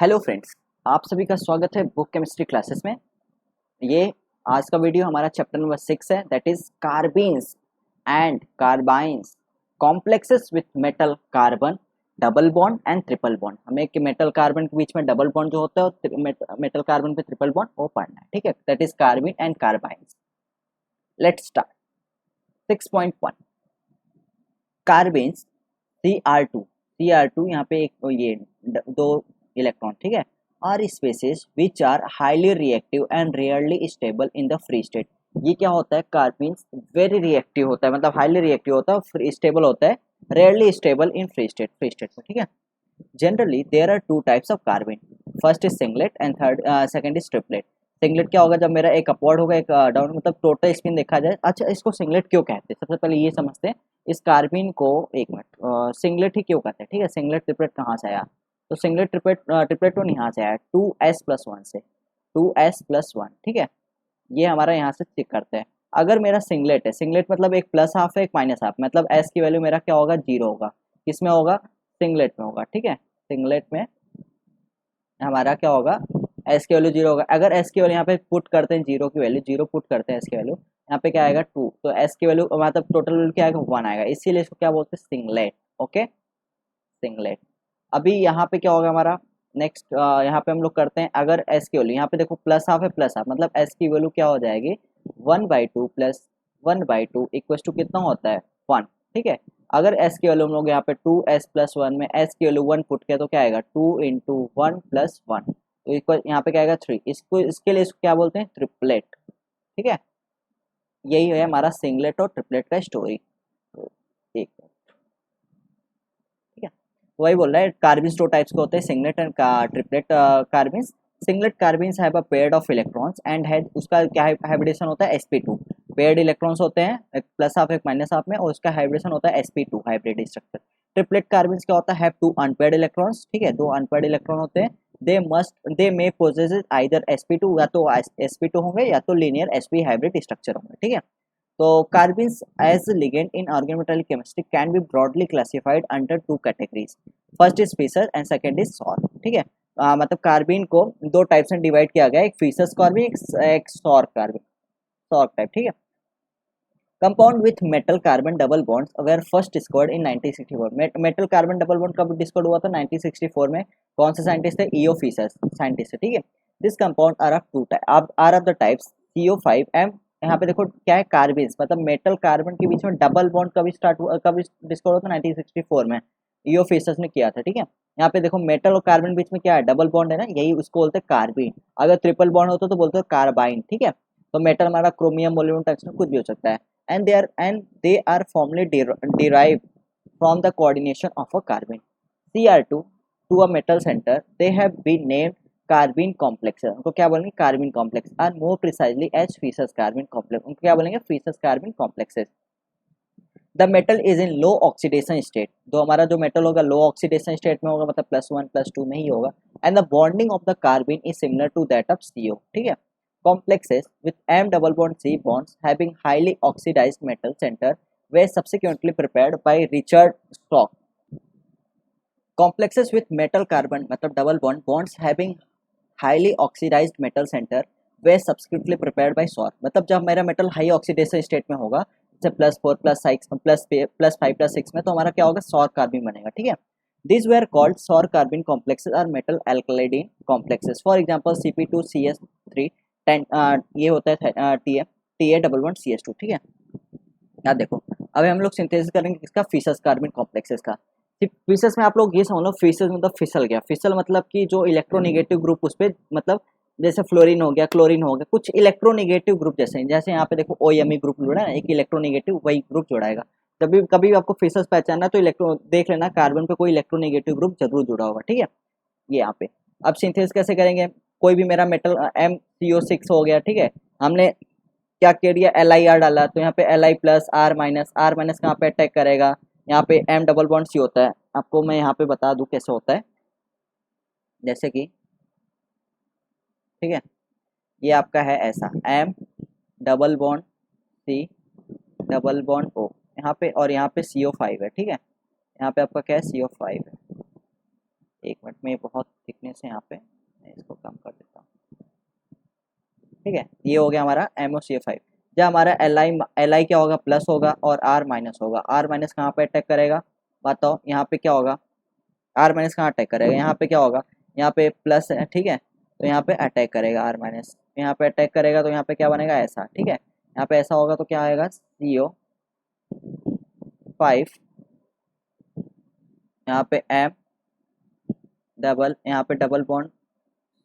Hello friends, आप सभी का स्वागत है बुक केमिस्ट्री क्लासेस में। ये आज का वीडियो हमारा चैप्टर नंबर 6 है, that is carbenes and carbynes complexes with metal carbon double bond and triple bond. हमें कि मेटल कार्बन के बीच में डबल बॉन्ड जो होता है और मेटल कार्बन पे ट्रिपल बॉन्ड वो पढ़ना है, ठीक है। That is carbene and carbynes. Let's start. 6.1 carbenes Cr2 यहाँ पे एक ये दो इलेक्ट्रॉन, ठीक है, are species which are highly reactive and rarely stable in the free state. ये क्या होता है? कार्बीन्स वेरी रिएक्टिव होता है, मतलब हाईली रिएक्टिव होता है, फ्री स्टेबल होता है, rarely stable in free state में, ठीक है। Generally there are two types of carbon, first is singlet and third second is triplet. Singlet क्या होगा? जब मेरा एक अपवर्ड होगा एक डाउन, मतलब टोटल स्पिन देखा जाए। अच्छा, इसको सिंगलेट क्यों कहते हैं? सबसे पहले ये समझते हैं इस कार्बिन को। एक मिनट, सिंगलेट ही क्यों कहते हैं, ठीक है। सिंगलेट ट्रिपलेट कहाँ से आया? तो सिंगलेट ट्रिपलेट तो यहाँ से आया 2s+1 से, 2s+1, ठीक है। ये हमारा यहाँ से चेक करते हैं। अगर मेरा सिंगलेट है, सिंगलेट मतलब एक प्लस हाफ है एक माइनस हाफ, मतलब एस की वैल्यू मेरा क्या होगा? 0 होगा। किसमें होगा? सिंगलेट में होगा, ठीक है। सिंगलेट में हमारा क्या होगा? एस की वैल्यू 0 होगा। अगर एस की वैल्यू यहाँ पे पुट करते हैं, 0 की वैल्यू 0 पुट करते हैं, एस की वैल्यू यहाँ पे क्या आएगा? 2। तो एस की वैल्यू मतलब टोटल वैल्यू क्या आएगा? 1 आएगा, इसीलिए इसको क्या बोलते हैं? सिंगलेट। Okay, singlet. अभी यहाँ पे क्या होगा हमारा? नेक्स्ट यहाँ पे हम लोग करते हैं, अगर एस की वैल्यू यहाँ पे देखो प्लस हाफ है, प्लस हाफ मतलब एस की वैल्यू क्या हो जाएगी? 1/2 प्लस 1/2 इक्वल टू कितना होता है? 1, ठीक है। अगर एस की वैल्यू हम लोग यहाँ पे 2s+1 में एस की वैल्यू 1 पुट किया तो क्या आएगा? 2 × 1 + 1, तो इक्वल यहाँ पे क्या आएगा? 3। इसको इसके लिए इसको क्या बोलते हैं? ट्रिपलेट, ठीक है। यही है हमारा सिंगलेट और ट्रिपलेट का स्टोरी। तो एक, ठीक है, वही बोल रहा है। कार्बिन्स दो टाइप्स के होते हैं, singlet and triplet carbenes. Singlet carbenes have a paired of electrons and has, उसका क्या हाइब्रिडेशन होता है? sp2। पेयर्ड इलेक्ट्रॉन्स होते हैं, एक प्लस हाफ एक माइनस हाफ में, और उसका हाइब्रिडेशन होता है sp2, हाइब्रिड स्ट्रक्चर। ट्रिपलेट कार्बिन्स क्या होता है? हैव 2 अनपेयर्ड इलेक्ट्रॉन्स, ठीक है, 2 अनपेयर्ड इलेक्ट्रॉन होते हैं। दे मे पोजेस आइदर sp2, या तो sp2 होंगे या तो लीनियर sp हाइब्रिड स्ट्रक्चर होंगे, ठीक है। So carbons as ligand in organometallic chemistry can be broadly classified under two categories. First is Fischer and second is Sor, ठीक है। मतलब कार्बिन को दो टाइप से डिवाइड किया गया, एक फिशर्स कार्बिन, एक सौर कार्बिन, सौर टाइप, ठीक है। Compound with metal carbon double bonds were first discovered in 1964। Metal carbon double bond कब डिस्कवर्ड हुआ था? 1964 में। कौन से साइंटिस्ट थे? ईओ फिशर्स साइंटिस्ट, ठीक है। This compound are of two type, are of the types CO5M। यहाँ पे देखो क्या है? कार्बिन्स, मतलब मेटल कार्बन के बीच में डबल बॉन्ड कभी स्टार्ट हुआ, कभी डिस्कवर हुआ था? 1964 में ईओ फिशर्स ने किया था, ठीक है। यहाँ पे देखो मेटल और कार्बन बीच में क्या है? डबल बॉन्ड है ना, यही उसको बोलते हैं कार्बिन। अगर ट्रिपल बॉन्ड होता तो बोलते हैं कार्बाइन, ठीक है। तो मेटल हमारा क्रोमियम, मोलिब्डेनम, टंगस्टन कुछ भी हो सकता है। And they are formally derived from the coordination of a carbon Cr2 to a metal center. They have been named carbene complexes। उनको क्या बोलेंगे? Carbene complex. और more precisely as Fischer's carbene complex, उनको क्या बोलेंगे? Fischer's carbene complexes. The metal is in low oxidation state, तो हमारा जो मेटल होगा लो ऑक्सीडेशन स्टेट में होगा, मतलब +1 +2 में ही होगा। And the bonding of the carbene is similar to that of CO, ठीक है। Complexes with M double bond C bonds having highly oxidized metal center were subsequently prepared by Richard Stock। Complexes with metal carbon मतलब double bonds having highly oxidized metal center were subsequently prepared by SOR। मतलब जब मेरा metal high oxidation state में होगा, जैसे +4 +6 +5 +6 में, तो हमारा क्या होगा? सौर कार्बिन बनेगा, ठीक है। These were called SOR carbon complexes or metal alkylidene complexes। For example CP2CS3 10 ये होता है TA डबल बॉन्ड CH2, ठीक है। याद देखो, अभी हम लोग सिंथेसिस करेंगे किसका? फिशर्स कार्बन कॉम्प्लेक्सेस का। फिशर्स में आप लोग ये समझ लो, फिशर्स मतलब फिसल गया। फिसल मतलब कि जो इलेक्ट्रोनेगेटिव ग्रुप उस पर, मतलब जैसे फ्लोरीन हो गया, क्लोरीन हो गया, कुछ इलेक्ट्रोनेगेटिव ग्रुप जैसे, जैसे यहाँ पे देखो OMe ग्रुप जुड़ा है ना, एक इलेक्ट्रोनेगेटिव वही ग्रुप जुड़ाएगा। कभी कभी भी आपको फिशर्स पहचानना तो इलेक्ट्रो देख लेना, कार्बन पे कोई इलेक्ट्रोनेगेटिव ग्रुप जरूर जुड़ा होगा, ठीक है। ये यहाँ पे अब सिंथेसिस कैसे करेंगे? कोई भी मेरा मेटल MCO6 हो गया, ठीक है। हमने क्या कर दिया? LiR डाला, तो यहाँ पे Li+R-R- कहाँ पे अटैक करेगा? यहाँ पे M डबल बॉन्ड C होता है। आपको मैं यहाँ पे बता दूं कैसे होता है, जैसे कि, ठीक है, ये आपका है ऐसा M double bond C double bond O यहाँ पे, और यहाँ पे CO5 है, ठीक है। यहाँ पे आपका क्या है? CO5 है, एक मिनट में, बहुत थिकनेस है यहाँ पे, मैं इसको कम कर देता हूँ। ठीक है, ये हो गया हमारा MOCF5। जब हमारा Li क्या होगा, प्लस होगा और R माइनस होगा। R माइनस कहाँ पे अटैक करेगा बताओ, यहाँ पे क्या होगा, R माइनस कहाँ अटैक करेगा, यहाँ पे क्या होगा, यहाँ पे प्लस है, ठीक है, तो यहाँ पे अटैक करेगा R माइनस, यहाँ पे अटैक करेगा तो यहाँ पे क्या बनेगा, ऐसा। ठीक है, यहाँ पे ऐसा होगा तो क्या आएगा, CO5, यहाँ पे M डबल, यहाँ पे डबल बॉन्ड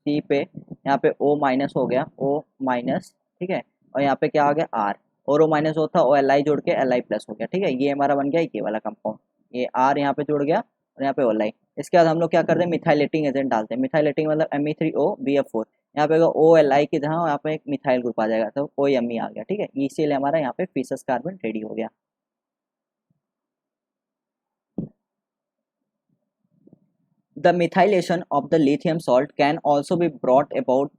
C पे, यहाँ पे O माइनस हो गया, O माइनस, ठीक है, और यहाँ पे क्या आ गया R, और O माइनस होता है Li जोड़ के Li प्लस हो गया। ठीक है, ये हमारा बन गया ये वाला कंपाउंड, ये R यहाँ पे जुड़ गया और यहाँ पे Li। इसके बाद हम लोग क्या करते हैं, मिथाइलेटिंग एजेंट डालते हैं। मिथाइलेटिंग मतलब Me3O BF4, यहाँ पे OLi की जगह यहाँ पे एक मिथाइल ग्रुप आ जाएगा, तो OMe आ गया। ठीक है, इसीलिए हमारा यहाँ पे फीसस कार्बन रेडी हो गया। The methylation of the lithium salt can also be brought about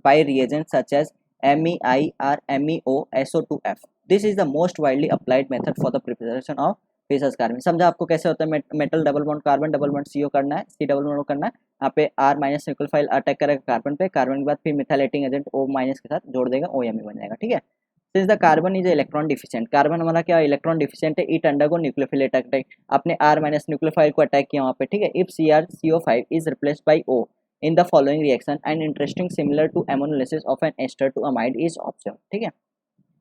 by reagents such as MEI or MEoSO2F. This is the most widely applied method for the preparation of Fischer carbon. समझा आपको कैसे होता है, metal double bond carbon, double bond CO करना है, C double bond करना है, यहाँ पे R माइनस न्यूक्लियोफाइल अटैक करेगा कार्बन पे, कार्बन के बाद फिर मिथाइलेटिंग एजेंट O माइनस के साथ जोड़ देगा, OMe बन जाएगा। ठीक है, since the carbon is electron deficient, carbon हमारा क्या इलेक्ट्रॉन डिफिशिएंट है, इट अंडरगो न्यूक्लियोफिल अटैक, आपने R माइनस न्यूक्लियोफाइल को अटैक किया वहाँ पे। ठीक है, if CrCO5 is replaced by O in the following reaction and interesting similar to ammonolysis of an ester to amide is observed। ठीक है,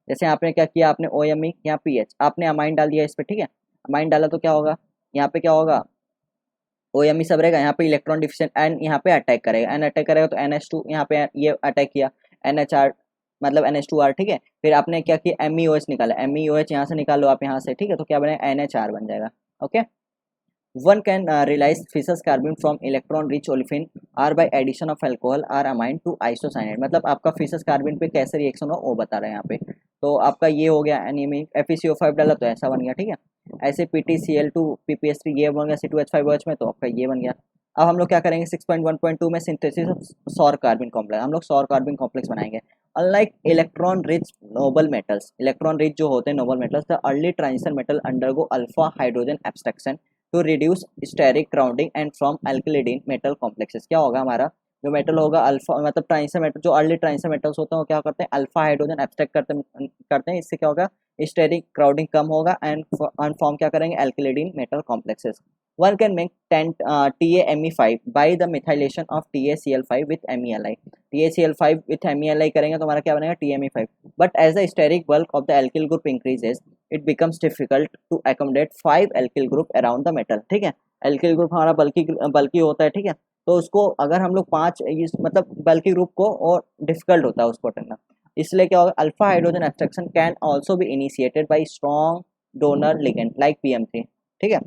जैसे आपने क्या किया, आपने OMe यहाँ pH, आपने अमाइन डाल दिया इस पे। ठीक है, अमाइन डाला तो क्या होगा, यहाँ पे क्या होगा, OMe सब रहेगा, यहाँ पे इलेक्ट्रॉन डिफिशिएंट एन यहाँ पे अटैक करेगा, एन अटैक करेगा तो NH2 यहाँ पे ये अटैक किया, NHR मतलब NH2R। ठीक है, फिर आपने क्या किया, MEOH निकाला, MEOH यहाँ से निकाल लो आप यहाँ से। ठीक है, तो क्या बनेगा, NHR बन जाएगा। Okay, one can realize fissus carbon from electron rich olefin or by addition of alcohol or amine to isocyanate। मतलब आपका फिसस कार्बन पे कैसे रिएक्शन हो वो बता रहे हैं यहाँ पे। तो आपका ये हो गया एनीमिक, FeCO5 डाला तो ऐसा बन गया। ठीक है, ऐसे PtCl2 PPS3 ये बन गया C2H5OH में, तो आपका ये बन गया। अब हम लोग क्या करेंगे 6.1.2 में synthesis of Schrock carbon complex, हम लोग सौर कार्बन कॉम्प्लेक्स बनाएंगे। Unlike electron rich noble metals, electron rich जो होते हैं noble metals, the early transition metal undergo alpha hydrogen abstraction to reduce steric grounding and from alkylidene metal complexes. क्या होगा हमारा जो मेटल होगा अल्फा, मतलब ट्रांजिशन मेटल, जो अर्ली ट्रांजिशन मेटल्स होते हैं वो क्या करते हैं, अल्फा हाइड्रोजन एब्स्ट्रैक्ट करते हैं। इससे क्या होगा, स्टेरिक क्राउडिंग कम होगा एंड फॉर्म क्या करेंगे, alkylidene metal complexes. One can make TaMe5 by the methylation of TaCl5 with MELI। TaCl5 with MELI करेंगे तो हमारा क्या बनेगा, TME5। But as the steric bulk of the alkyl group increases, it becomes difficult to accommodate 5 alkyl group around the metal। ठीक है, alkyl group हमारा बल्कि होता है। ठीक है, तो उसको अगर हम लोग 5 मतलब बल्कि ग्रुप को, और डिफिकल्ट होता है उसको करना, इसलिए क्या होगा, alpha hydrogen abstraction can also be initiated by strong donor ligand like PM3। ठीक है,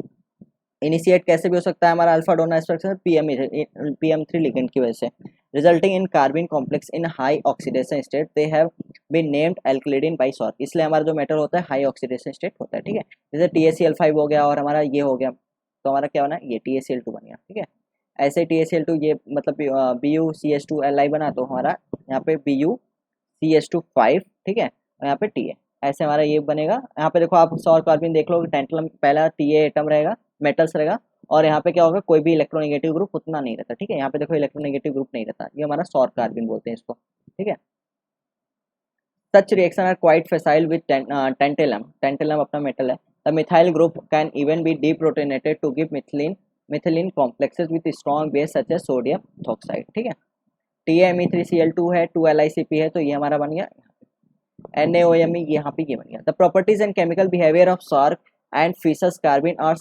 इनिशिएट कैसे भी हो सकता है हमारा alpha donor structure PM3 ligand की वजह से, resulting in carbon complex in high oxidation state, they have been named alkylidene by Schrock. इसलिए हमारा जो मेटल होता है हाई ऑक्सीडेशन स्टेट होता है। ठीक है, जैसे TaCl5 हो गया और हमारा ये हो गया, तो हमारा क्या बना, ये TaCl2 बन गया। ठीक है, ऐसे TaCl2 ये मतलब BuCH2Li बना, तो हमारा यहाँ पे BuCH2 5। ठीक है, और यहाँ पे Ta, ऐसे हमारा ये बनेगा। यहाँ पे देखो आप सौर कार्बन देख लो, टेंटलम पहला Ta एटम रहेगा, मेटल्स रहेगा, और यहाँ पे क्या होगा, कोई भी इलेक्ट्रोनेगेटिव ग्रुप उतना नहीं रहता। ठीक है, यहाँ पे देखो इलेक्ट्रोनेगेटिव ग्रुप नहीं रहता, ये हमारा सौर कार्बन बोलते हैं इसको। ठीक है, such reaction are quite facile with tantalum, tantalum अपना मेटल है। The methyl group can even be deprotonated to give methylene complexes with strong base such as sodium oxide. ठीक है, TaMe3Cl2 है, 2LiCp है, तो ये हमारा बन गया NaOMe, यहाँ पे ये बन गया। The properties and chemical behaviour of सौर and fissus carbon are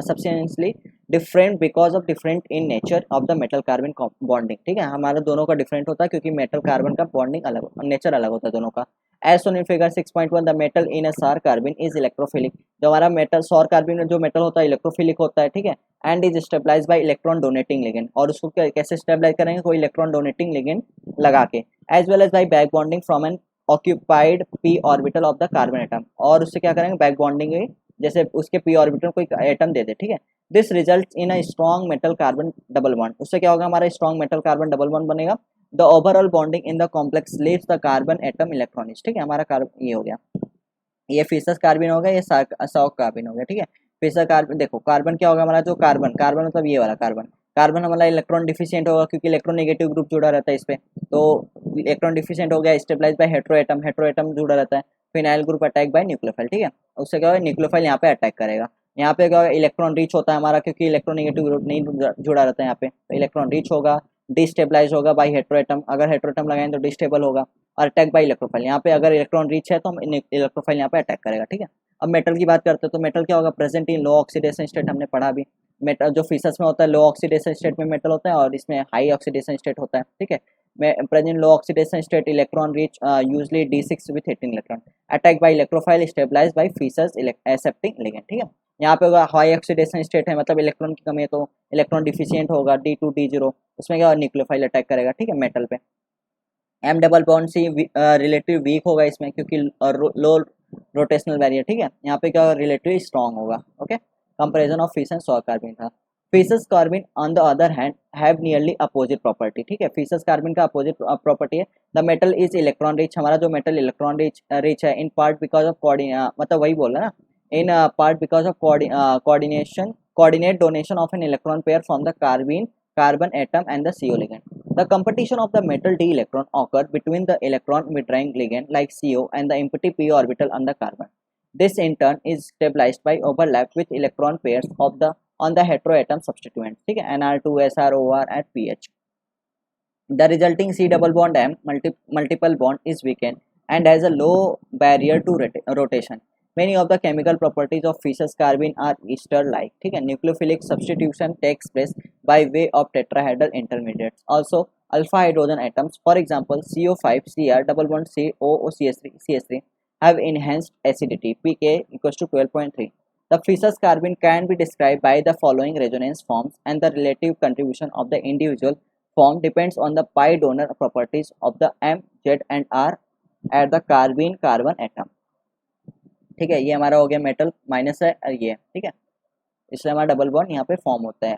substantially different because of different in nature of the metal carbon bonding। ठीक है, हमारा दोनों का डिफरेंट होता है क्योंकि मेटल कार्बन का बॉन्डिंग अलग, नेचर अलग होता है दोनों का। As shown in figure 6.1 the metal in a Schrock carbon is electrophilic, जो हमारा मेटल सौर कार्बन में जो मेटल होता है इलेक्ट्रोफिलिक होता है। ठीक है, and is stabilize by electron donating ligand, और उसको कैसे स्टेबलाइज करेंगे, कोई इलेक्ट्रॉन डोनेटिंग लिगेंड लगा के, as well as by back bonding from an occupied p orbital of the carbon atom, और उससे क्या करेंगे, बैक बॉन्डिंग, जैसे उसके p ऑर्बिटल कोई एटम दे दे। ठीक है, this result in a strong metal carbon double bond, उससे क्या होगा, हमारा strong metal carbon double bond बनेगा। The overall bonding in the complex leaves the carbon atom electronics. ठीक है, हमारा कार्बन ये हो गया, ये फिसस कार्बन हो गया, ये सॉक कार्बन हो गया। ठीक है, फिसर कार्बन, देखो कार्बन क्या होगा हमारा, जो कार्बन, कार्बन मतलब ये वाला कार्बन, कार्बन हमारा इलेक्ट्रॉन डिफिशिएंट होगा क्योंकि इलेक्ट्रॉन नेगेटिव ग्रुप जुड़ा रहता है इस पे, तो इलेक्ट्रॉन डिफिशिएंट हो गया, stabilize by hetero atom, hetero atom जुड़ा रहता है, phenyl group attack by nucleophile, ठीक है, उससे क्या होगा न्यूक्लियोफाइल यहाँ पे अटैक करेगा। यहाँ पे क्या होगा, इलेक्ट्रॉन रिच होता है हमारा क्योंकि इलेक्ट्रॉन नेगेटिव ग्रुप नहीं जुड़ा रहता है यहाँ पे, तो इलेक्ट्रॉन रिच होगा, डिस्टेबलाइज होगा बाई हेटेरो एटम, अगर हेटेरो एटम लगाएं तो डिस्टेबल होगा, और अटैक बाई इलेक्ट्रोफाइल, यहाँ पे अगर इलेक्ट्रॉन रिच है तो हम इलेक्ट्रोफाइल यहाँ पे अटैक करेगा, ठीक है। अब मेटल की बात करते हैं तो मेटल क्या होगा, present in low oxidation state, हमने पढ़ा भी, मेटल जो फिसस में होता है लो ऑक्सीडेशन स्टेट में मेटल होता है और इसमें हाई ऑक्सीडेशन स्टेट होता है, ठीक है। Present low oxidation state electron rich usually D6 with 18 electron, attack by electrophile, stabilise by Fischer accepting ligand, ठीक है। यहाँ पे होगा हाई ऑक्सीडेशन स्टेट है, मतलब इलेक्ट्रॉन की कमी है तो इलेक्ट्रॉन डिफिशियंट होगा D2 D0, उसमें क्या न्यूक्लियोफाइल अटैक करेगा, ठीक है, मेटल पे। M double bond C relative weak होगा इसमें क्योंकि लो रोटेशनल बैरियर, ठीक है, यहाँ पे क्या रिलेटिव स्ट्रॉन्ग होगा, okay. Comparison of Fischer and सॉ कार्बिन था। Fischer carbene on the other hand have nearly opposite property, ठीक है, फिसस कार्बिन का अपोजिट प्रॉपर्टी है, the metal is electron rich, हमारा जो मेटल इलेक्ट्रॉन रिच है, इन पार्ट बिकॉज ऑफ मतलब वही बोल रहा है ना, in part because of coordinate donation of an electron pair from the carbon atom and the CO ligand. The competition of the metal d electron occur between the electron withdrawing ligand like CO and the empty p orbital on the carbon. This in turn is stabilized by overlap with electron pairs of the on the heteroatom substituents, ठीक है, Nr2SrOr at pH. The resulting C double bond M multiple bond is weakened and has a low barrier to rotation. Many of the chemical properties of Fischer's carbene are ester-like, ठीक है, nucleophilic substitution takes place by way of tetrahedral intermediates. Also, alpha hydrogen atoms, for example, CO5, Cr, double bond C, O, CH3, have enhanced acidity, pK equals to 12.3. The Fischer's carbene can be described by the following resonance forms, and the relative contribution of the individual form depends on the pi donor properties of the M, Z and R at the carbene carbon atom, ठीक है। ये हमारा हो गया metal minus है और ये, ठीक है, इसलिए हमारा डबल बॉन्ड यहाँ पे फॉर्म होता है।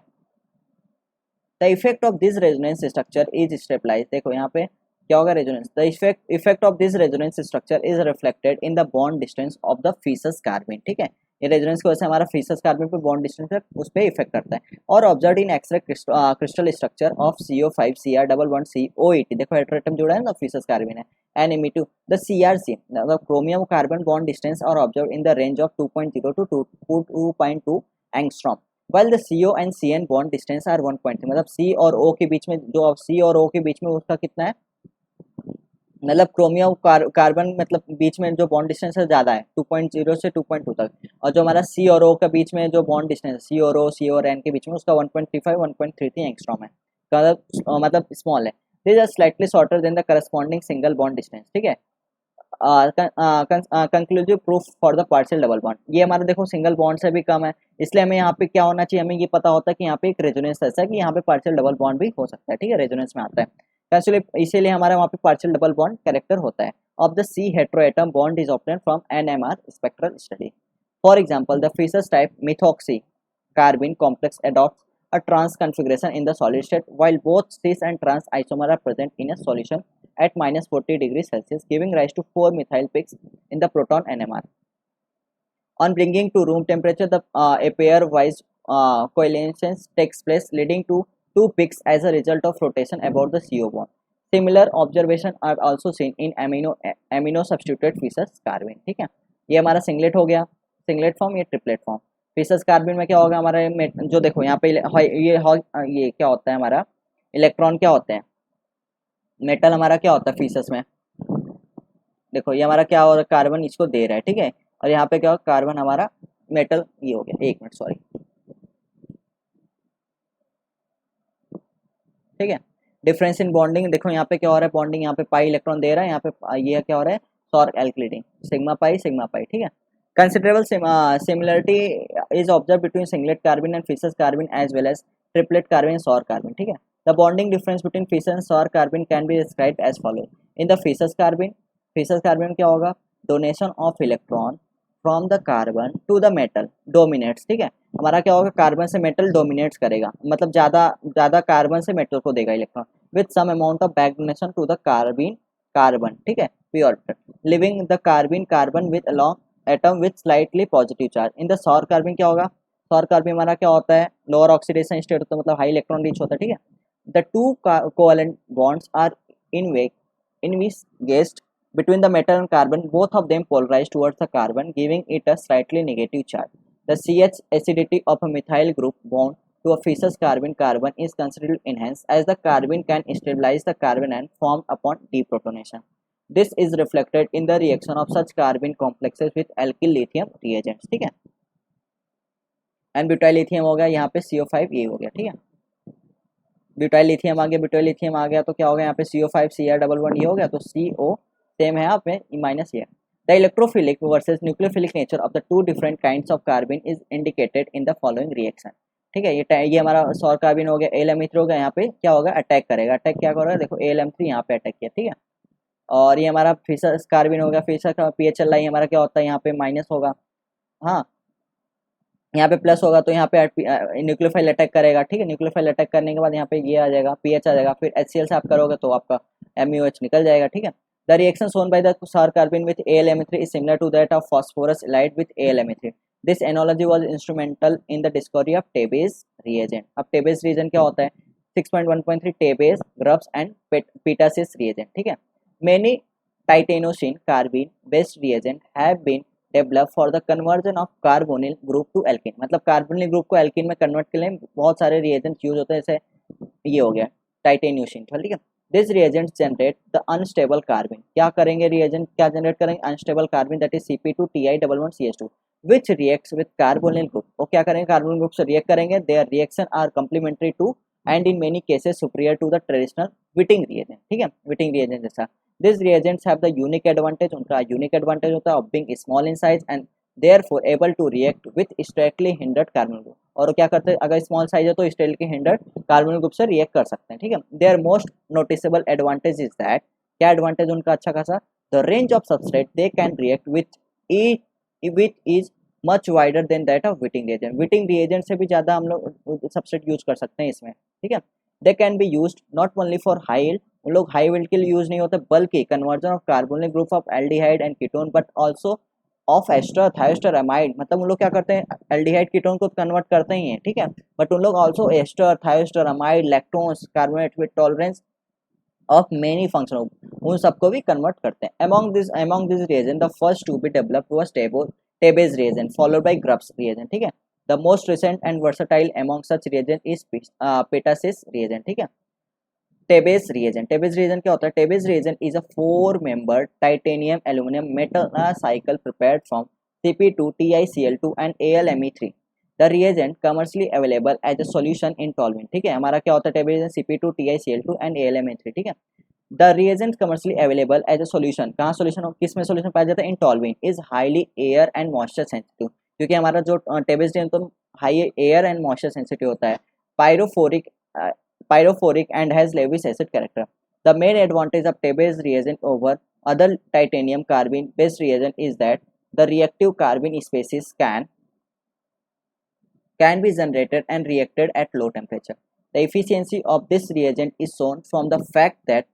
The effect of this resonance structure is stabilize, देखो यहाँ पे क्या होगा resonance, the effect of this resonance structure is reflected in the bond distance of the फीसस कार्बन, ठीक है, ये रेजोनेंस की वजह से हमारा फीसस कार्बन पे बॉन्ड डिस्टेंस है उस पर इफेक्ट करता है। और observe in X ray crystal structure of CO5 Cr double bond COET, देखो हेटेरोएटम जुड़ा है ना फीसस कार्बन है, and Me2 the CRC the chromium carbon bond distance are observed in the range of 2.0 to 2.2 angstrom, while the CO and CN bond distance are 1.3, मतलब C और O के बीच में, जो C और O के बीच में उसका कितना है, मतलब क्रोमियम कार्बन मतलब बीच में जो बॉन्ड डिस्टेंस है ज़्यादा है 2.0 से 2.2 तक, और जो हमारा C और O के बीच में जो बॉन्ड डिस्टेंस है C और O, C और N के बीच में उसका 1.35 1.33 एंगस्ट्रॉम है, मतलब स्मॉल है। This are slightly shorter than the corresponding single bond distance, ठीक है। Conclusive proof for the partial double bond, ये हमारा देखो सिंगल बॉन्ड से भी कम है, इसलिए हमें यहाँ पे क्या होना चाहिए, हमें ये पता होता है कि यहाँ पे एक रेजोनेंस ऐसा है कि यहाँ पे पार्शियल डबल बॉन्ड भी हो सकता है, ठीक है, रेजोनेंस में आता है, इसीलिए हमारा वहाँ पे पार्शियल डबल बॉन्ड कैरेक्टर होता है। Of the C heteroatom bond is obtained from NMR spectral study. For example the Fischer type methoxy carbene complex adopts a trans configuration in the solid state, while both cis and trans isomer are present in a solution at minus 40 degrees Celsius, giving rise to 4 methyl peaks in the proton NMR. On bringing to room temperature, a pair-wise coalescence takes place, leading to 2 peaks as a result of rotation about the CO bond. Similar observations are also seen in amino substituted Fischer's carbene, ठीक है। ये हमारा singlet हो गया, singlet form, ये triplet form. फिसस carbon में क्या होगा हमारा, जो देखो यहाँ पे ये क्या होता है हमारा, इलेक्ट्रॉन क्या होते हैं, मेटल हमारा क्या होता है फिसस में, देखो ये हमारा क्या हो रहा है, कार्बन इसको दे रहा है, ठीक है, और यहाँ पे क्या होगा कार्बन हमारा मेटल, ये हो गया, एक मिनट सॉरी, ठीक है। डिफरेंस इन बॉन्डिंग, देखो यहाँ पे क्या हो रहा है, बॉन्डिंग यहाँ पे पाई इलेक्ट्रॉन दे रहा है, यहाँ पे ये क्या हो रहा है सॉर्क एल्किलिडिंग, सिग्मा पाई, ठीक है। Considerable similarity is observed between singlet carbene and Fischer's carbene as well as triplet carbene and sour carbene, ठीक है। The bonding difference between Fischer and sour carbene can be described as follows. In the Fischer's carbene क्या होगा, donation of electron from the carbon to the metal dominates, ठीक है, हमारा क्या होगा carbon से मेटल डोमिनेट्स करेगा, मतलब ज़्यादा कार्बन से मेटल को देगा electron, with some amount of back donation to the carbon, ठीक है, p orbital, leaving the carbene carbon with along atom with slightly positive charge. In the Schrock carbon क्या होगा, सौर कार्बन हमारा क्या होता है, लोअर ऑक्सीडेशन स्टेट होता है, मतलब हाई इलेक्ट्रॉन रिच होता है, ठीक है। The two covalent bonds are engaged between the metal and carbon, both of them polarized towards the carbon, giving it a slightly negative charge. The CH acidity of a methyl group bound to a fissus carbon is considerably enhanced as the carbon can stabilize the carbon and form upon deprotonation. This is reflected in the reaction of such carbon complexes with alkyl lithium reagents, ठीक है। And butyl lithium हो गया, यहाँ पे CO5 ये हो गया, ठीक है। ब्यूटाइल लिथियम आ गया, ब्यूटाइल लिथियम आ गया तो क्या हो गया यहाँ पे CO5 Cr11 ये हो गया, तो CO सेम है यहाँ पे माइनस ये। The electrophilic versus nucleophilic nature of the two different kinds of carbon is indicated in the following reaction, ठीक है। ये हमारा सौर कार्बन हो गया, AlM3 हो गया, यहाँ पे क्या होगा, अटैक करेगा। अटैक क्या करेगा, देखो AlM3 यहाँ पे अटैक किया, ठीक है। और ये हमारा फिशस कार्बन हो गया, फिशस का पीएच चल रहा है, हमारा क्या होता है यहाँ पे माइनस होगा, हाँ यहाँ पे प्लस होगा, तो यहाँ पे न्यूक्लियोफाइल अटैक करेगा, ठीक है। न्यूक्लियोफाइल अटैक करने के बाद यहाँ पे ये आ जाएगा, पीएच आ जाएगा, फिर HCl से आप करोगे तो आपका MuH निकल जाएगा, ठीक है। The reaction shown by the Schrock carbene with AlM3 is similar to that of phosphorus ylide with AlMe3। This analogy was instrumental in the discovery of Tebbe's reagent. अब टेबेज रिएजेंट क्या होता है, 6.1.3 Tebbe's, Grubbs and Petasis reagent, ठीक है। Many titanocene carbene based reagent have been develop for the conversion of carbonyl group to alkene, मतलब carbonyl group को alkene में convert के लिए बहुत सारे रिएजेंट्स यूज होते हैं, जैसे ये हो गया टाइटेन्यूसिन, ठीक है। This reagents generate the unstable carbene, क्या करेंगे रिएजेंट, क्या जनरेट करेंगे, unstable carbene that is Cp2Ti11CH2 which reacts with carbonyl group. वो क्या करेंगे, कार्बोनिल ग्रुप से रिएक्ट करेंगे, their reaction are complementary to and in many cases superior to the traditional Wittig reagent, ठीक है, विटिंग रिएजेंट जैसा। These reagents have the unique advantage, उनका unique advantage होता है of being small in size and therefore able to react with strictly hindered carbonyl group। और क्या करते हैं, अगर स्मॉल साइज है तो strictly hindered carbonyl group से रिएक्ट कर सकते हैं, ठीक है। Their most noticeable advantage is that, क्या एडवांटेज उनका अच्छा खासा, the range of substrate they can react with is much wider than that of witting reagent। witting reagent से भी ज़्यादा हम लोग सबस्ट्रेट यूज कर सकते हैं इसमें, ठीक है। They can be used not only for high yield, उन लोग हाई विल्ड के लिए यूज नहीं होते, बल्कि conversion of carbonyl group of aldehyde and ketone, but also of ester thioester amide. मतलब उन लोग क्या करते हैं, एल्डिहाइड कीटोन को कन्वर्ट करते ही हैं, ठीक है, बट उन लोग also ester thioester amide lactones carbonate with tolerance of many function, उन सबको भी कन्वर्ट करते हैं। Among this reagent the first to be developed was Tebbe's reagent followed by Grubbs reagent, ठीक है। The most recent and versatile among such reagent is Petasis reagent, ठीक है। Tebbe's reagent क्या होता है, Tebbe's reagent is a 4 member titanium aluminium metal cycle prepared from Cp2TiCl2 and AlMe3। The reagent commercially available as a solution in toluene, ठीक है। हमारा क्या होता है टेबेज Cp2TiCl2 एंड AlMe3, ठीक है। The reagent commercially available as a solution, कहाँ solution, किस में सॉल्यूशन पाया जाता है, in toluene is highly air and moisture sensitive, क्योंकि हमारा जो टेबेज रिएजेंट तो high air and moisture sensitive होता है। pyrophoric and has Lewis acid character। The main advantage of Tebbe's reagent over other titanium carbene based reagent is that the reactive carbene species can be generated and reacted at low temperature। The efficiency of this reagent is shown from the fact that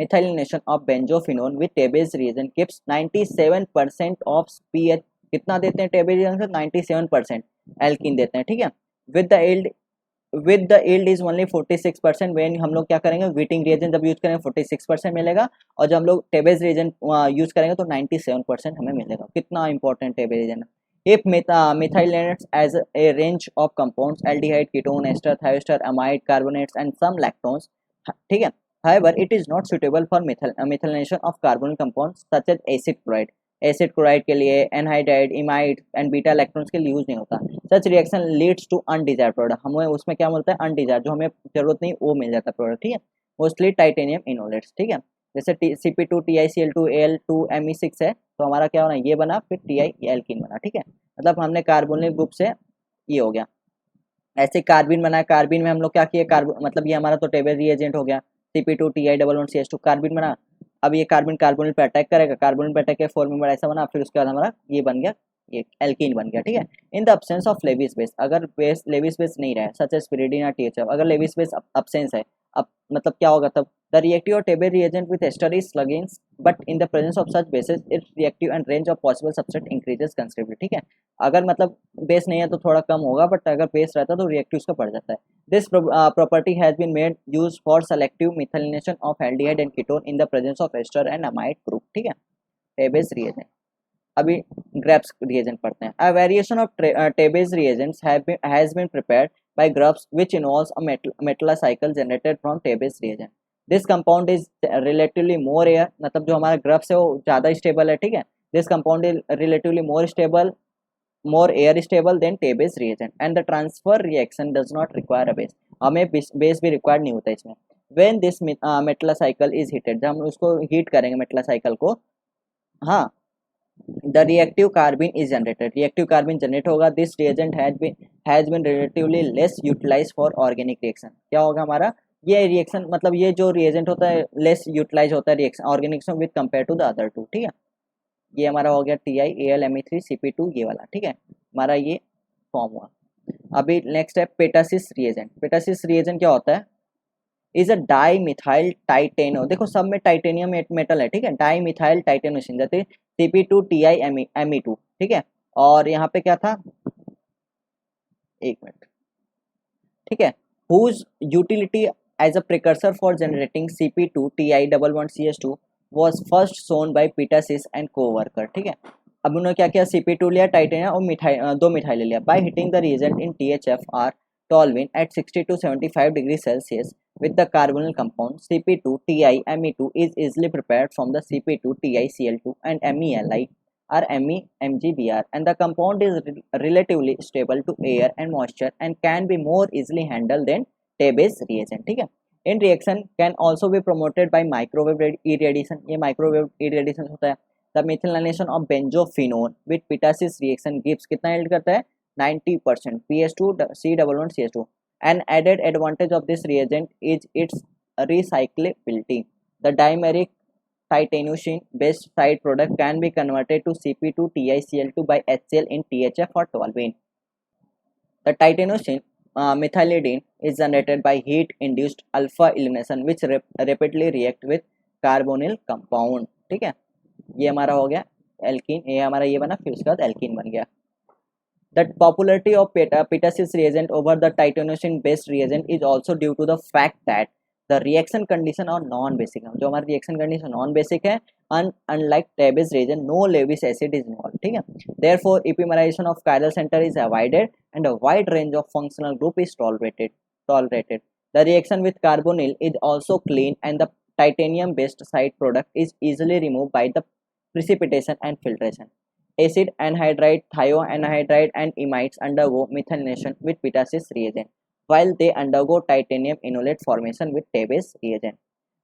methylation of benzophenone with Tebbe's reagent gives 97% of pH, कितना देते हैं Tebbe's reagent से, 97% alkene देते हैं, ठीक है। With the yield is only 46%। When हम लोग क्या करेंगे, विटिंग रिएजेंट जब यूज करेंगे 46% मिलेगा, और जब हम लोग टेबेज रिएजेंट यूज करेंगे तो 97% हमें मिलेगा। कितना important Tebbe's reagent. If methylates as a range of compounds aldehyde ketone ester thioester amide carbonates and some lactones, ठीक है। However, it is not suitable for methylation of carbonyl compounds such as acid chloride। Acid chloride के लिए, anhydride, imide and beta electrons के लिए use नहीं होता। Such reaction leads to undesired product, हमें उसमें क्या मिलता है, अनडिजायर्ड, जो हमें जरूरत नहीं वो मिल जाता है प्रोडक्ट, ठीक है। मोस्टली टाइटेनियम इनोलेट्स, ठीक है। जैसे Cp2TiCl2 Al2Me6 है, तो हमारा क्या होना, ये बना, फिर Ti एल्कीन बना, ठीक है। मतलब हमने कार्बोनिल ग्रुप से ये हो गया, ऐसे कार्बिन बनाया, कार्बिन में हम लोग क्या किए, मतलब ये हमारा तो टेबल रिएजेंट हो गया, Cp2Ti11CH2 कार्बिन बना। अब ये कार्बन कार्बोनिल पे अटैक करेगा, कार्बोनिल पे अटैक के 4 मेंबर ऐसा बना, फिर उसके बाद हमारा ये बन गया, ये एल्कीन बन गया, ठीक है। In the absence of Lewis base, अगर लेविस बेस नहीं रहा, सच एज पिरिडीन या THF, अगर लेविस बेस अब्सेंस है, अब मतलब क्या होगा तब, The reactive or Tabbe reagent with ester is sluggish, but in the presence of such bases, its reactive and range of possible substrate increases considerably. ठीक है, अगर मतलब बेस नहीं है तो थोड़ा कम होगा, बट अगर बेस रहता है तो रिएक्टिव उसका बढ़ जाता है. This property has been made used for selective methylation of aldehyde and ketone in the presence of ester and amide group. ठीक है, Tabbe's reagent. अभी ग्रेप्स रिएजेंट पढ़ते हैं. A variation of Tabbe's reagents has been prepared by Grubbs, which involves a metallocycle generated from Tabbe's reagent. This compound is relatively more air, मतलब जो हमारा Grubbs है वो ज़्यादा स्टेबल है. ठीक है, this compound is relatively more air stable than Tabbe's reagent, and the transfer reaction does not require a base. हमें बेस भी रिक्वायर्ड नहीं होता इसमें. When this metallocycle is heated, जब हम उसको हीट करेंगे मेटलासाइकिल को, हाँ, the reactive carbene is generated. Reactive carbene generate होगा. This reagent has been relatively less utilized for organic reaction. क्या होगा हमारा ये रिएक्शन, मतलब ये जो रिएजेंट होता है लेस यूटिलाइज होता है reaction organic with compare to the other two. ठीक है, ये हमारा हो गया TiAlMe3Cp2 ये वाला. ठीक है, हमारा ये फॉर्म हुआ. अभी नेक्स्ट है पेटासिस रिएजेंट. पेटासिस रिएजेंट क्या होता है? Is a dimethyl titano. देखो सब में टाइटेनियम मेटल है. ठीक है, डाई मिथाइल टाइटेनोसिन जैसे Cp2TiMe2. ठीक है, और यहाँ पे क्या था, एक मिनट. ठीक है, whose utility as a precursor for generating Cp2Ti11CH2 was first shown by Petasis and co-worker. ठीक है, अब उन्होंने क्या किया, Cp2 लिया, टाइटेनियम और मिथाइल, दो मिथाइल ले लिया. By heating the reagent in THFR toluene at 60 to 75 degrees Celsius with the carbonyl compound Cp2TiMe2 is easily prepared from the Cp2TiCl2 and MELI or MEMGBr, and the compound is relatively stable to air and moisture and can be more easily handled than Tabbe's reagent. ठीक है, in reaction can also be promoted by microwave irradiation. ये microwave irradiation होता है. The methylation of benzophenone with Petasis reaction gives कितना yield करता है, 90% PS2C11CH2. An added advantage of this reagent is its recyclability. The dimeric titanosin based side product can be converted to Cp2TiCl2 by HCl in THF or toluene. The titanosin methylidine is generated by heat induced alpha elimination which rapidly react with carbonyl compound. ठीक है, ये हमारा हो गया alkene, ये हमारा ये बना, फिर उसके बाद एल्कीन बन गया. The popularity of Petasis reagent over the titanosin based reagent is also due to the fact that the reaction condition are non-basic. जो हमारी reaction condition non-basic है, unlike Tabbe's reagent, no Lewis acid is involved. ठीक है, therefore epimerization of chiral center is avoided and a wide range of functional group is tolerated. The reaction with carbonyl is also clean and the titanium based side product is easily removed by the precipitation and filtration. Acid anhydride, thioanhydride and imides undergo methylation with Petasis reagent, while they undergo titanium enolate formation with Tabbe's reagent.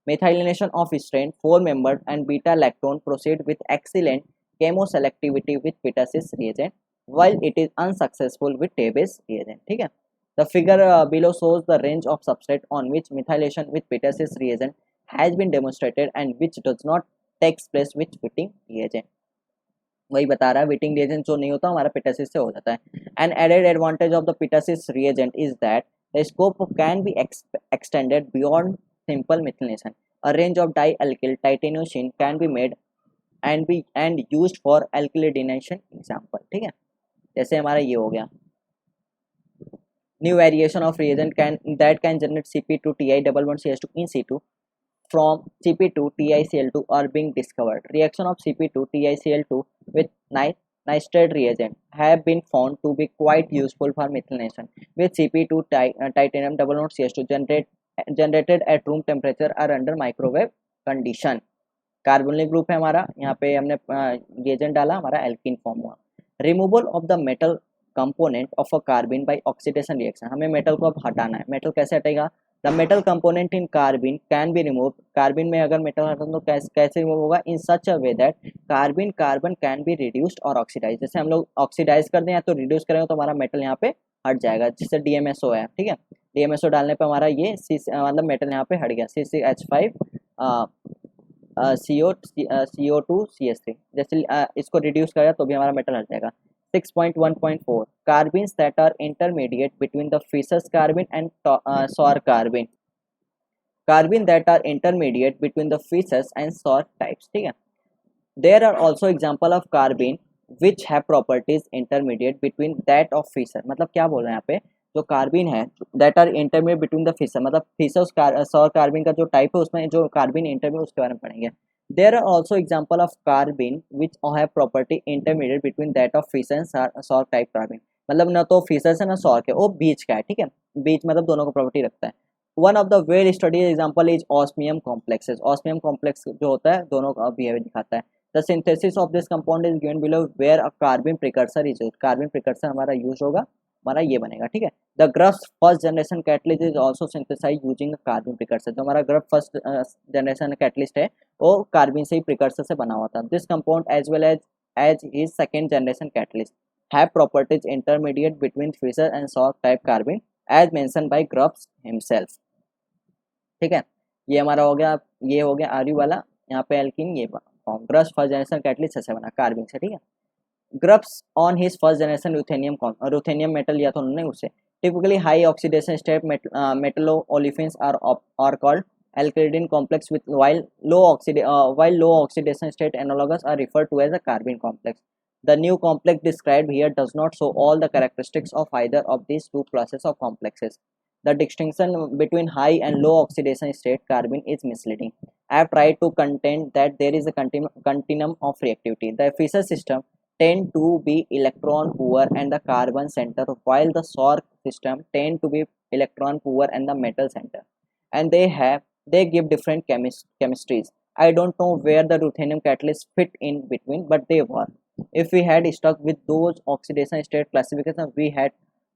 Methylation of strain 4-membered and beta-lactone proceed with excellent chemoselectivity with Petasis reagent, while it is unsuccessful with Tabbe's reagent. ठीक है, the figure below shows the range of substrate on which methylation with Petasis reagent has been demonstrated and which does not takes place with Wittig reagent. वही बता रहा है, Wittig reagent जो नहीं होता हमारा पेटासिस से हो जाता है. An added advantage of the Petasis reagent is that the scope can be extended beyond simple methylation. A range of dialkyl titanocene can be made and used for alkylidenation example. ठीक है, जैसे हमारा ये हो गया, new variation of reagent can generate Cp2Ti11CH2 in situ from Cp2TiCl2 are being discovered. Reaction of Cp2TiCl2 with nitrate reagent have been found to be quite useful for methylation with Cp2 titanium CH2 generated at room temperature or under microwave condition. Carbonyl group है हमारा, यहाँ पे हमने reagent डाला, हमारा alkene form हुआ. Removal of the metal component of a carbene by oxidation reaction. हमें metal को अब हटाना है. मेटल कैसे हटेगा? The metal component in carbene can be remove. Carbene में अगर मेटल हटाना तो कैसे रिमूव होगा? In such a way that carbene can be reduced और ऑक्सीडाइज. जैसे हम लोग ऑक्सीडाइज कर दें या तो रिड्यूस करेंगे तो हमारा मेटल यहाँ पे हट जाएगा, जिससे DMSO है. ठीक है, DMSO डालने पे हमारा ये मतलब मेटल यहाँ पे हट गया. CH5 CO2CH3. जैसे इसको रिड्यूस करेगा तो भी हमारा मेटल हट जाएगा. 6.1.4 carbenes that are intermediate between the Fischer carbene and Schrock carbene. Carbene that are intermediate between the Fischer and Schrock types, ठीक है। There are also example of carbene which have properties intermediate between that of Fischer, मतलब क्या बोल रहे हैं यहाँ पे, जो कार्बिन है that are intermediate between the Fischer, मतलब फीसस सौर कार्बिन का जो टाइप है उसमें जो कार्बिन इंटरमीडिएट उसके बारे में पढ़ेंगे। There are also example of carbene which have property intermediate between that of Fischer and सौर टाइप कार्बिन, मतलब न तो फीसस है ना सौर है, वो बीच का है, ठीक है, बीच मतलब दोनों को प्रॉपर्टी रखता है। One of the well studied example is osmium complexes, osmium complex जो होता है दोनों का बिहेवियर दिखाता है। The synthesis of this compound is given below where a carbene precursor is used, carbene precursor हमारा यूज होगा, हमारा ये बनेगा, ठीक है। The Grubbs first generation catalyst is also synthesize using carbene precursor, जो हमारा ग्रफ फर्स्ट जनरेशन कैटलिस्ट है वो कार्बन से ही प्रिकर्सर से बना हुआ था। This compound as well as his second generation catalyst have properties intermediate between Fischer and Schrock type carbene as mention by Grubbs himself, ठीक है। ये हमारा हो गया, ये हो गया आर्यू वाला, यहाँ पे एल्किन ये form Grubbs first generation catalyst ऐसे बना कार्बन से, ठीक है। Grubbs on his first generation ruthenium metal लिया था उन्होंने उससे। Typically high oxidation state metallo olefins are called alkylidine complex with while low oxidation state analogues are referred to as a carbene complex. The new complex described here does not show all the characteristics of either of these two classes of complexes. The distinction between high and low oxidation state carbene is misleading. I have tried to contend that there is a continuum of reactivity. The Fischer system tend to be electron poor and the carbon center, while the Sork system tend to be electron poor and the metal center, and they give different chemistries. I don't know where the ruthenium catalysts fit in between, but they work. If we had stuck with those oxidation state classification,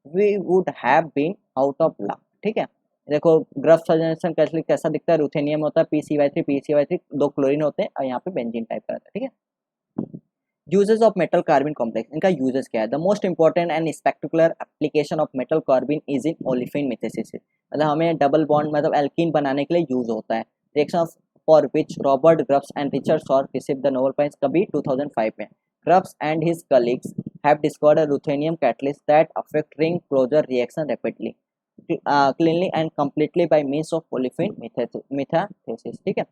we would have been out of luck, ठीक है। देखो gruff suggestion कैसा दिखता है, ruthenium होता है PCY3 दो chlorine होते हैं और यहाँ पे बेंजीन टाइप का रहता है, ठीक है। Uses of metal carbene complex, इनका यूजेस क्या है। The most important and spectacular application of metal carbene is in olefin metathesis, मतलब हमें डबल बॉन्ड मतलब एल्कीन बनाने के लिए यूज होता है। Reaction of for which Robert Grubbs and Richard Schrock receive the Nobel prize कभी 2005 में। Grubbs and his colleagues have discovered a ruthenium catalyst that effect ring closure reaction rapidly cleanly and completely by means of olefin metathesis, ठीक है।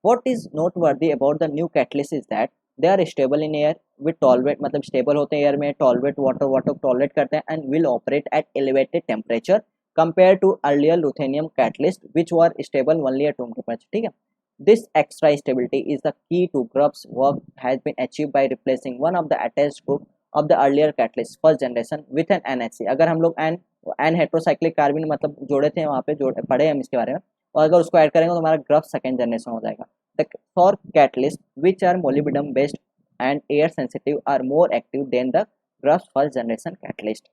What is noteworthy about the new catalyst is that they are stable in air with tolerate, मतलब stable होते हैं air में, tolerate water tolerate करते हैं and will operate at elevated temperature compared to earlier ruthenium catalyst which were stable only at room temperature, ठीक है। This extra stability is the key to Grubb's work has been achieved by replacing one of the attached group of the earlier catalyst first generation with an NHC। अगर हम लोग N heterocyclic carbon मतलब जोड़े थे वहाँ पे जोड़े पढ़े हम इसके बारे में, और अगर उसको ऐड करेंगे तो हमारा ग्रफ सेकेंड जनरेशन हो जाएगा। The Thor catalysts, which are molybdenum based and air sensitive, are more active than the Grubbs first generation catalyst.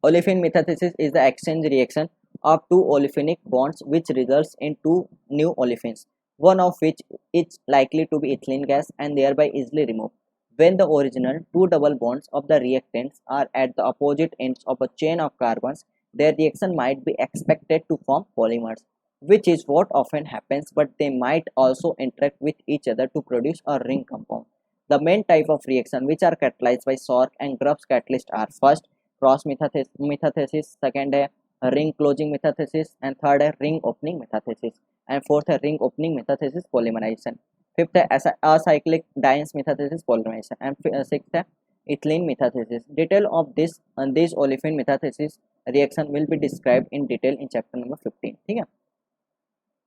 Olefin metathesis is the exchange reaction of two olefinic bonds which results in two new olefins, one of which is likely to be ethylene gas and thereby easily removed. When the original two double bonds of the reactants are at the opposite ends of a chain of carbons, their reaction might be expected to form polymers, which is what often happens, but they might also interact with each other to produce a ring compound. The main type of reaction which are catalyzed by Sork and Grubbs catalyst are first cross metathesis, second है ring closing metathesis, and third है ring opening metathesis, and fourth है ring opening metathesis polymerisation, fifth है acyclic dienes metathesis polymerisation, and sixth है ethylene metathesis. Detail of this olefin metathesis reaction will be described in detail in chapter number 15, ठीक है।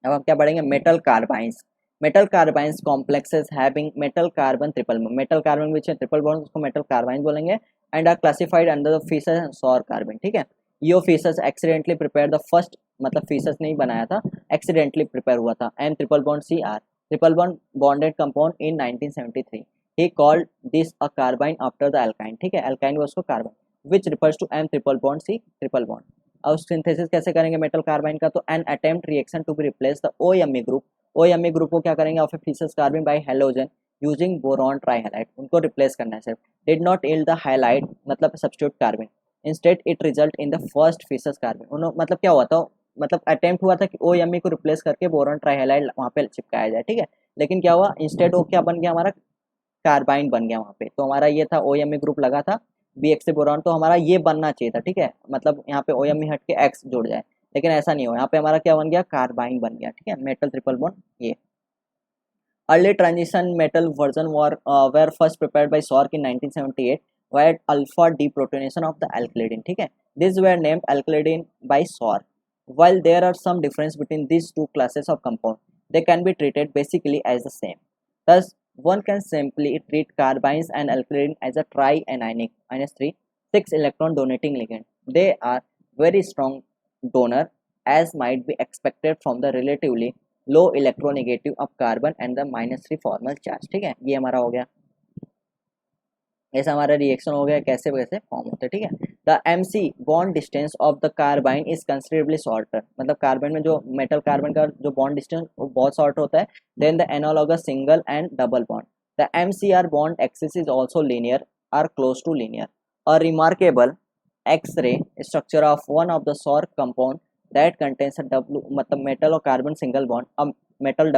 अब हम क्या पढ़ेंगे, metal carbynes. Metal carbynes complexes having metal carbon triple bond, metal carbon which है triple bond उसको metal carbyne बोलेंगे, and are classified under the Fischer and Schrock carbyne, ठीक है। यो Fischer accidentally prepare the first, मतलब Fischer नहीं बनाया था, एक्सीडेंटली प्रिपेयर हुआ था, and triple bond C R triple bond bonded compound in 1973। He called this a carbyne after the alkyne, ठीक है, एल्काइन वो उसको carbyne, which refers to M triple bond C triple bond. अब synthesis कैसे करेंगे metal carbyne का, तो an attempt reaction to be replace the OMe group, OMe group को क्या करेंगे of Fischer carbene by halogen using boron trihalide, उनको replace करना है सिर्फ। Did not yield the halide मतलब substitute carbene, instead it result in the first Fischer carbyne. उन्होंने मतलब क्या हुआ था, मतलब अटेम्प्ट हुआ था कि OMe को रिप्लेस करके बोरॉन ट्राईहैलाइड वहाँ पे चिपकाया जाए, ठीक है, लेकिन क्या हुआ इंस्टेड वो क्या बन गया हमारा कार्बाइन बन गया वहाँ पे। तो हमारा ये था OMe ग्रुप लगा था BX से बोरॉन, तो हमारा ये बनना चाहिए था, ठीक है, मतलब यहाँ पे OMe हट के X जुड़ जाए, लेकिन ऐसा नहीं हो, यहाँ पे हमारा क्या बन गया, कार्बाइन बन गया, ठीक है, मेटल ट्रिपल बॉन्ड ये। Early transition metal version were first prepared by Sork in 1978 via alpha deprotonation of the alkylidine. ठीक है, these were named alkylidine by Sork. While there are some difference between these two classes of compound, they can be treated basically as the same. Thus, one can simply treat carbines and alkylidine as a trianionic -3 6 electron donating ligand. They are very strong donor as might be expected from the relatively low electronegative of carbon and the -3 formal charge. ठीक है, ये हमारा हो गया, ऐसा हमारा reaction हो गया, कैसे कैसे फॉर्म होते हैं। ठीक है, the MC bond distance of the carbine is considerably shorter, मतलब कार्बन में जो मेटल कार्बन का जो बॉन्ड डिस्टेंस वो बहुत शॉर्ट होता है than the analogous single and double bond. The MCR bond axis is also linear or close to linear. A remarkable X-ray structure of one of the Schrock compound that contains a W, मतलब metal और carbon single bond, अब metal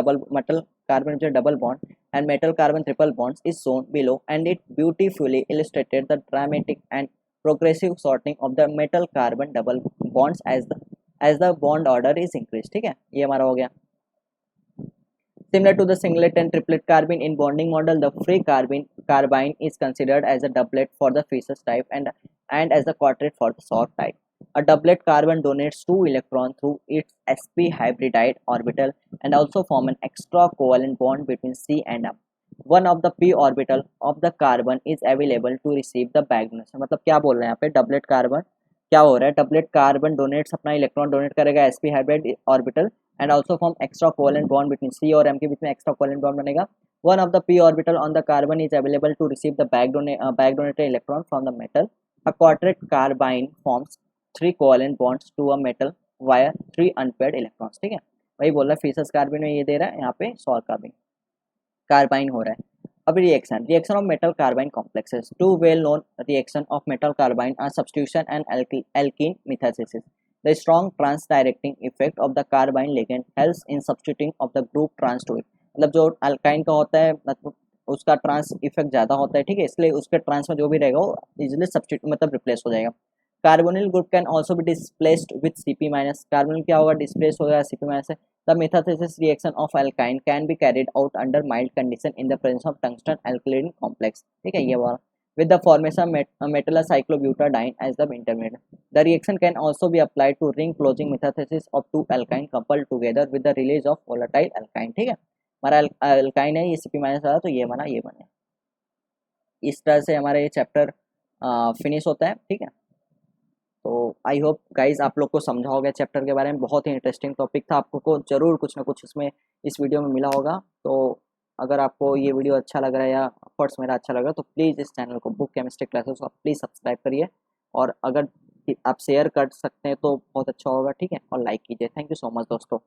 carbon जो double bond and metal carbon triple bonds is shown below, and it beautifully illustrated the dramatic and progressive sorting of the metal carbon double bonds as the bond order is increased। ठीक है, ये हमारा हो गया। Similar to the singlet and triplet carbene in bonding model, the free carbine is considered as a doublet for the Fischer's type and as a quartet for the Sork type. A doublet carbon donates 2 electrons through its sp hybridized orbital and also form an extra covalent bond between C and M. One of the p orbital of the carbon is available to receive the back donation। मतलब क्या बोल रहे हैं यहाँ पे, doublet carbon क्या हो रहा है, डबलेट कार्बन डोनेट्स अपना इलेक्ट्रॉन डोनेट करेगा sp hybrid orbital and also form extra covalent bond between C और M के बीच में extra covalent bond बनेगा। One of the p orbital on the carbon is available to receive the back donated electron from the metal. A quartet carbine forms 3 covalent bonds to a metal via 3 unpaired electrons। ठीक है, वही बोल रहा है, fishers carbene में ये दे रहा है, यहाँ पे सॉर्क कार्बाइन हो रहा है। अब reaction of metal carbyne complexes, two well known reaction of metal carbyne are substitution and alkene metathesis. The strong trans directing effect of the carbine ligand helps in substituting of the group trans to it। मतलब जो alkyne का होता है मतलब उसका trans effect ज़्यादा होता है, ठीक है, इसलिए उसके ट्रांस में जो भी रहेगा वो इजिली सब्स्टिट्यूट मतलब रिप्लेस हो जाएगा। Carbonyl group can also be displaced with CP-, carbonyl क्या होगा, डिस्प्लेस हो जाएगा CP- से। The metathesis reaction of alkyne can be carried out under mild condition in the presence of tungsten alkaline complex. ठीक है, ये वाला with the formation of metal cyclobutadiene as the intermediate। The reaction can also be applied to ring closing metathesis of 2 alkyne coupled together with the release of volatile alkyne। ठीक है, हमारा alkyne है, ये CP- था, तो ये बना, ये बना। इस तरह से हमारा ये चैप्टर फिनिश होता है। ठीक है, तो आई होप गाइज आप लोग को समझा होगा चैप्टर के बारे में, बहुत ही इंटरेस्टिंग टॉपिक था, आपको को जरूर कुछ ना कुछ इसमें इस वीडियो में मिला होगा। तो अगर आपको ये वीडियो अच्छा लग रहा है या ऑफर्ट्स मेरा अच्छा लग रहा है तो प्लीज़ इस चैनल को बुक केमिस्ट्री क्लासेस को प्लीज़ सब्सक्राइब करिए, और अगर आप शेयर कर सकते हैं तो बहुत अच्छा होगा। ठीक है, और लाइक कीजिए। थैंक यू सो मच दोस्तों।